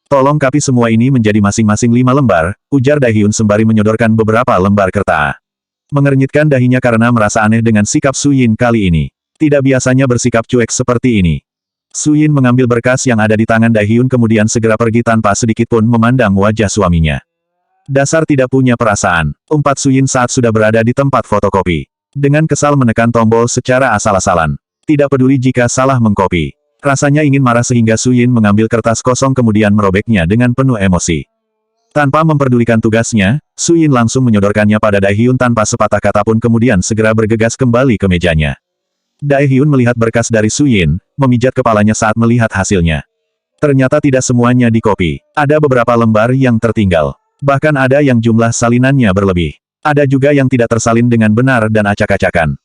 Speaker 1: Tolong kapi semua ini menjadi masing-masing 5 lembar, ujar Daehyun sembari menyodorkan beberapa lembar kertas. Mengernyitkan dahinya karena merasa aneh dengan sikap Su-yin kali ini. Tidak biasanya bersikap cuek seperti ini. Su-yin mengambil berkas yang ada di tangan Daehyun kemudian segera pergi tanpa sedikitpun memandang wajah suaminya. Dasar tidak punya perasaan, umpat Su-yin saat sudah berada di tempat fotokopi. Dengan kesal menekan tombol secara asal-asalan. Tidak peduli jika salah mengkopi. Rasanya ingin marah sehingga Su Yin mengambil kertas kosong kemudian merobeknya dengan penuh emosi. Tanpa memperdulikan tugasnya, Su Yin langsung menyodorkannya pada Daehyun tanpa sepatah kata pun kemudian segera bergegas kembali ke mejanya. Daehyun melihat berkas dari Su Yin, memijat kepalanya saat melihat hasilnya. Ternyata tidak semuanya dikopi. Ada beberapa lembar yang tertinggal. Bahkan ada yang jumlah salinannya berlebih. Ada juga yang tidak tersalin dengan benar dan acak-acakan.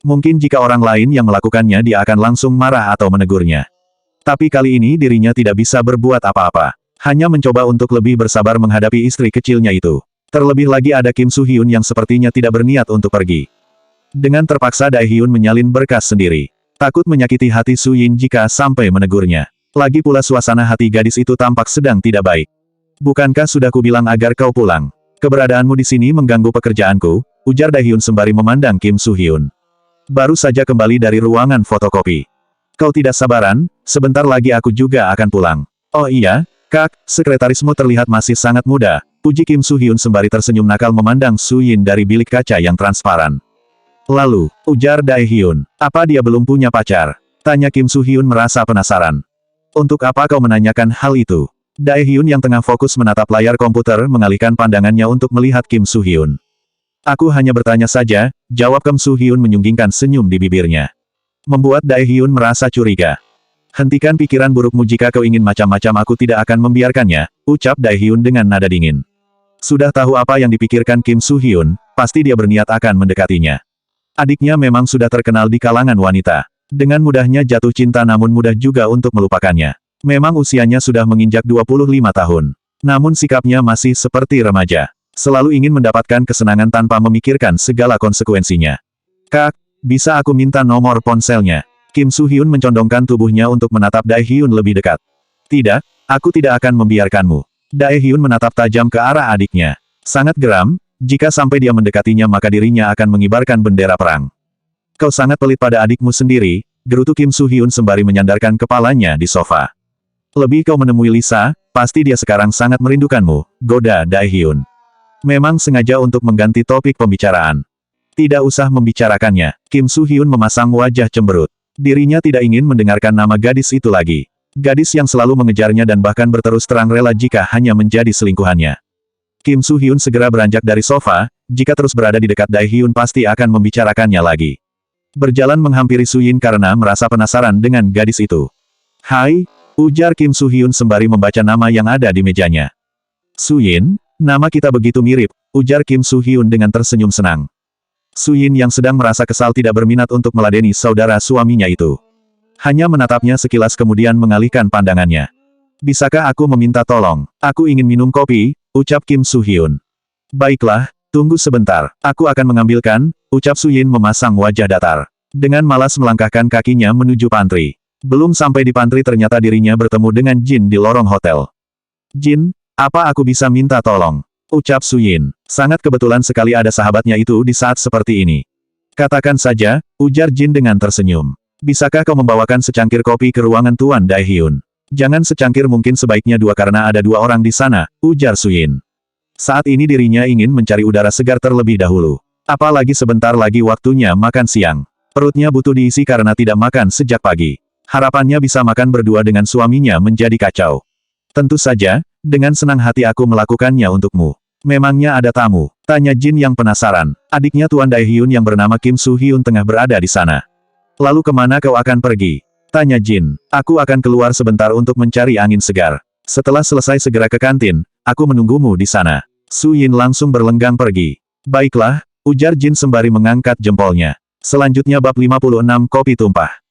Speaker 1: Mungkin jika orang lain yang melakukannya dia akan langsung marah atau menegurnya. Tapi kali ini dirinya tidak bisa berbuat apa-apa. Hanya mencoba untuk lebih bersabar menghadapi istri kecilnya itu. Terlebih lagi ada Kim Soo Hyun yang sepertinya tidak berniat untuk pergi. Dengan terpaksa Daehyun menyalin berkas sendiri. Takut menyakiti hati Su Yin jika sampai menegurnya. Lagi pula suasana hati gadis itu tampak sedang tidak baik. Bukankah sudah kubilang agar kau pulang? Keberadaanmu di sini mengganggu pekerjaanku, ujar Daehyun sembari memandang Kim Soo Hyun. Baru saja kembali dari ruangan fotokopi. Kau tidak sabaran, sebentar lagi aku juga akan pulang. Oh iya, Kak, sekretarismu terlihat masih sangat muda, puji Kim Soo Hyun sembari tersenyum nakal memandang Su Yin dari bilik kaca yang transparan. Lalu, ujar Daehyun, apa dia belum punya pacar? Tanya Kim Soo Hyun merasa penasaran. Untuk apa kau menanyakan hal itu? Daehyun yang tengah fokus menatap layar komputer mengalihkan pandangannya untuk melihat Kim Soo Hyun. Aku hanya bertanya saja, jawab Kim Soo Hyun menyunggingkan senyum di bibirnya. Membuat Daehyun merasa curiga. Hentikan pikiran burukmu jika kau ingin macam-macam aku tidak akan membiarkannya, ucap Daehyun dengan nada dingin. Sudah tahu apa yang dipikirkan Kim Soo Hyun, pasti dia berniat akan mendekatinya. Adiknya memang sudah terkenal di kalangan wanita. Dengan mudahnya jatuh cinta namun mudah juga untuk melupakannya. Memang usianya sudah menginjak 25 tahun. Namun sikapnya masih seperti remaja. Selalu ingin mendapatkan kesenangan tanpa memikirkan segala konsekuensinya. Kak, bisa aku minta nomor ponselnya? Kim Soo Hyun mencondongkan tubuhnya untuk menatap Daehyun lebih dekat. Tidak, aku tidak akan membiarkanmu. Daehyun menatap tajam ke arah adiknya. Sangat geram, jika sampai dia mendekatinya maka dirinya akan mengibarkan bendera perang. Kau sangat pelit pada adikmu sendiri, gerutu Kim Soo Hyun sembari menyandarkan kepalanya di sofa. Lebih kau menemui Lisa, pasti dia sekarang sangat merindukanmu, goda Daehyun. Memang sengaja untuk mengganti topik pembicaraan. Tidak usah membicarakannya, Kim Soo Hyun memasang wajah cemberut. Dirinya tidak ingin mendengarkan nama gadis itu lagi. Gadis yang selalu mengejarnya dan bahkan berterus terang rela jika hanya menjadi selingkuhannya. Kim Soo Hyun segera beranjak dari sofa, jika terus berada di dekat Daehyun pasti akan membicarakannya lagi. Berjalan menghampiri Su Yin karena merasa penasaran dengan gadis itu. Hai, ujar Kim Soo Hyun sembari membaca nama yang ada di mejanya. Su Yin? Nama kita begitu mirip, ujar Kim Soo Hyun dengan tersenyum senang. Su Yin yang sedang merasa kesal tidak berminat untuk meladeni saudara suaminya itu. Hanya menatapnya sekilas kemudian mengalihkan pandangannya. Bisakah aku meminta tolong? Aku ingin minum kopi, ucap Kim Soo Hyun. Baiklah, tunggu sebentar, aku akan mengambilkan, ucap Su Yin memasang wajah datar. Dengan malas melangkahkan kakinya menuju pantry. Belum sampai di pantry ternyata dirinya bertemu dengan Jin di lorong hotel. Jin, apa aku bisa minta tolong? Ucap Su Yin. Sangat kebetulan sekali ada sahabatnya itu di saat seperti ini. Katakan saja, ujar Jin dengan tersenyum. Bisakah kau membawakan secangkir kopi ke ruangan Tuan Daehyun? Jangan secangkir mungkin sebaiknya dua karena ada dua orang di sana, ujar Su Yin. Saat ini dirinya ingin mencari udara segar terlebih dahulu. Apalagi sebentar lagi waktunya makan siang. Perutnya butuh diisi karena tidak makan sejak pagi. Harapannya bisa makan berdua dengan suaminya menjadi kacau. Tentu saja, dengan senang hati aku melakukannya untukmu. Memangnya ada tamu? Tanya Jin yang penasaran. Adiknya Tuan Daehyun yang bernama Kim Soo Hyun tengah berada di sana. Lalu kemana kau akan pergi? Tanya Jin. Aku akan keluar sebentar untuk mencari angin segar. Setelah selesai segera ke kantin, aku menunggumu di sana. Su Yin langsung berlenggang pergi. Baiklah, ujar Jin sembari mengangkat jempolnya. Selanjutnya bab 56 kopi tumpah.